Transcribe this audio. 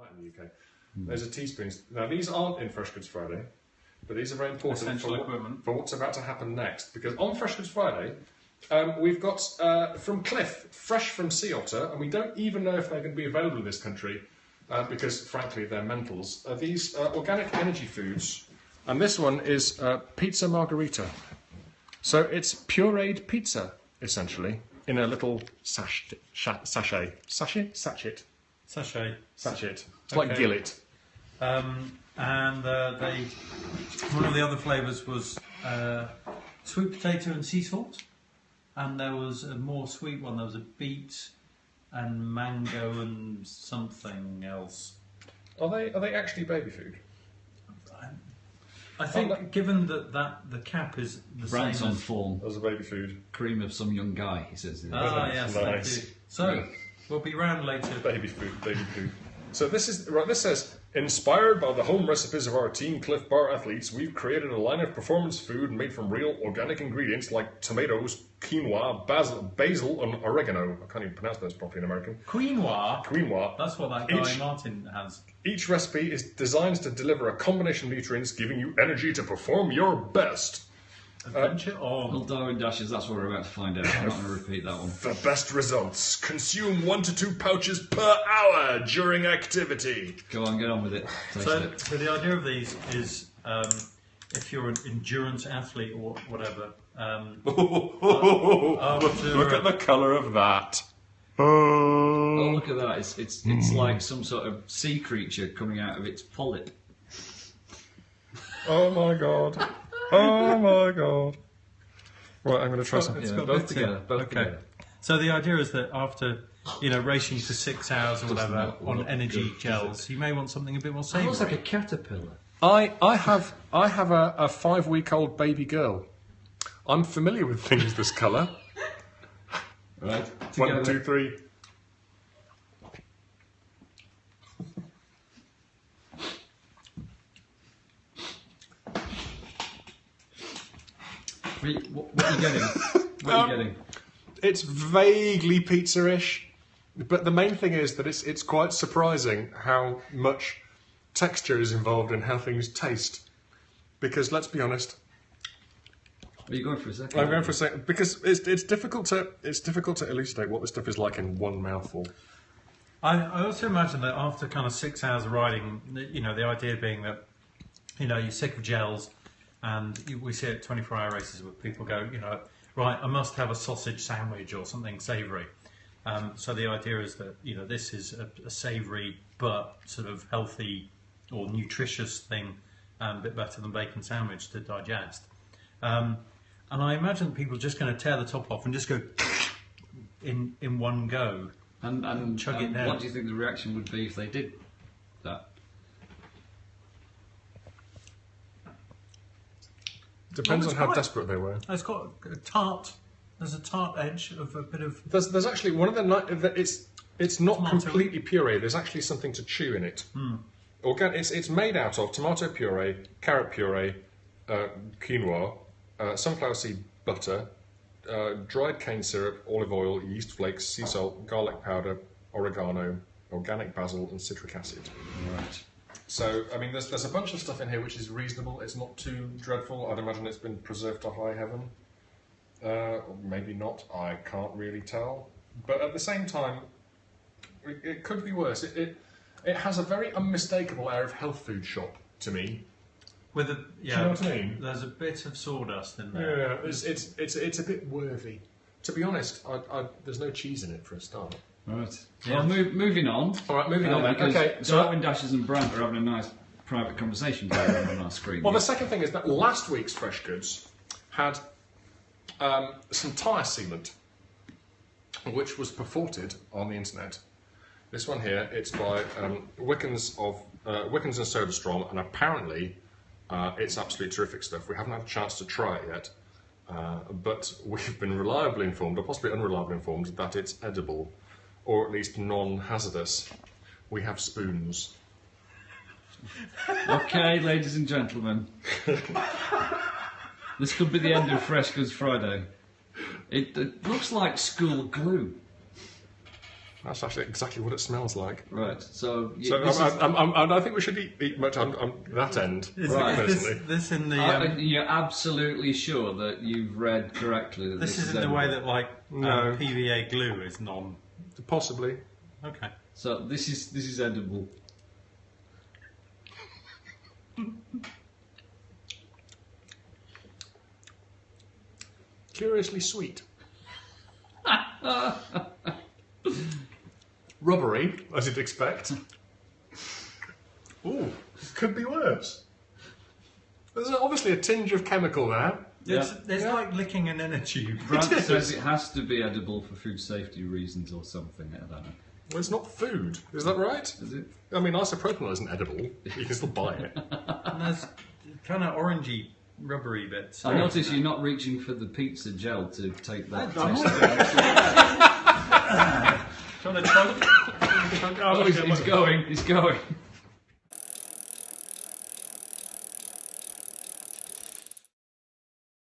quite in the UK. There's a teaspoon. Now these aren't in Fresh Goods Friday, but these are very important for what's about to happen next. Because on Fresh Goods Friday, we've got from Clif, fresh from sea otter, and we don't even know if they're going to be available in this country because, frankly, they're mentals. These organic energy foods, and this one is pizza margherita. So it's pureed pizza, essentially, in a little sachet. It's like Gillet. And one of the other flavours was sweet potato and sea salt, and there was a more sweet one. There was a beet and mango and something else. Are they actually baby food? I think, given that the cap is the Brands same on form As a baby food. cream of some young guy, he says. Yes, Nice. thank you. So we'll be round later. Baby food. So this is right. This says, inspired by the home recipes of our Team Clif Bar athletes, we've created a line of performance food made from real organic ingredients like tomatoes, quinoa, basil, and oregano. I can't even pronounce those properly in American. Quinoa. That's what that guy Martin has. Each recipe is designed to deliver a combination of nutrients, giving you energy to perform your best. Adventure on. Well, Darwin Dashes, that's what we're about to find out. I'm not going to repeat that one. For best results, consume 1 to 2 pouches per hour during activity. Go on, get on with it. So the idea of these is if you're an endurance athlete or whatever. Look at the colour of that. Oh, look at that. It's like some sort of sea creature coming out of its polyp. Oh my god. Oh my god. Right, I'm going to try something. It's got both bits together. Both together. So the idea is that after racing for 6 hours or whatever on not energy good, gels, you may want something a bit more It savoury. looks like a caterpillar. I have a 5-week-old baby girl. I'm familiar with things this colour. Right. 1, 2, 3. What are you getting? What are you getting? It's vaguely pizza-ish, but the main thing is that it's quite surprising how much texture is involved in how things taste. Because let's be honest, Are you going for a second? I'm going for a second because it's difficult to elucidate what this stuff is like in one mouthful. I also imagine that after kind of 6 hours of riding, the idea being that, you're sick of gels, and we see it at 24-hour races where people go, right, I must have a sausage sandwich or something savoury. So the idea is that, this is a savoury but sort of healthy or nutritious thing, a bit better than bacon sandwich to digest. And I imagine people are just going to tear the top off and just go in one go. And chug it down. What do you think the reaction would be if they did that? Depends on how desperate they were. It's got a tart. There's a tart edge of a bit of. There's actually one of the it's not Tomato. completely puree. There's actually something to chew in it. It's made out of tomato puree, carrot puree, quinoa, sunflower seed butter, dried cane syrup, olive oil, yeast flakes, sea salt, garlic powder, oregano, organic basil, and citric acid. Right. So, I mean, there's a bunch of stuff in here which is reasonable. It's not too dreadful. I'd imagine it's been preserved to high heaven. Or maybe not. I can't really tell. But at the same time, it could be worse. It has a very unmistakable air of health food shop to me. With a Do you know what I mean? There's a bit of sawdust in there. Yeah, it's a bit worthy. To be honest, there's no cheese in it for a start. Right. Yeah. Well, moving on. All right, moving on then. Because Okay, so Darwin Dashes and Brant are having a nice private conversation going on our screen. well, the second thing is that last week's Fresh Goods had some tyre sealant, which was purported on the internet. This one here, it's by Wickens and SodaStrom, and apparently it's absolutely terrific stuff. We haven't had a chance to try it yet, but we've been reliably informed, or possibly unreliably informed, that it's edible, or at least non-hazardous. We have spoons. Okay, ladies and gentlemen. This could be the end of Fresh Goods Friday. It looks like school glue. That's actually exactly what it smells like. Right. So, So I don't think we should eat much on that end. Right. Personally. This in the. you're absolutely sure that you've read correctly that This is in the edible? way that No. PVA glue is non. Possibly. Okay. So this is edible. Curiously sweet. Rubbery, as you'd expect. Ooh, could be worse. There's obviously a tinge of chemical there. It's like licking an inner tube. Brad says it has to be edible for food safety reasons or something. I don't know. Well, it's not food, is that right? Is it? I mean, isopropyl isn't edible. You can still buy it. And there's kind of orangey, rubbery bits. I notice you're not reaching for the pizza gel to take that I'm taste. Trying to try. Oh, he's going. He's going.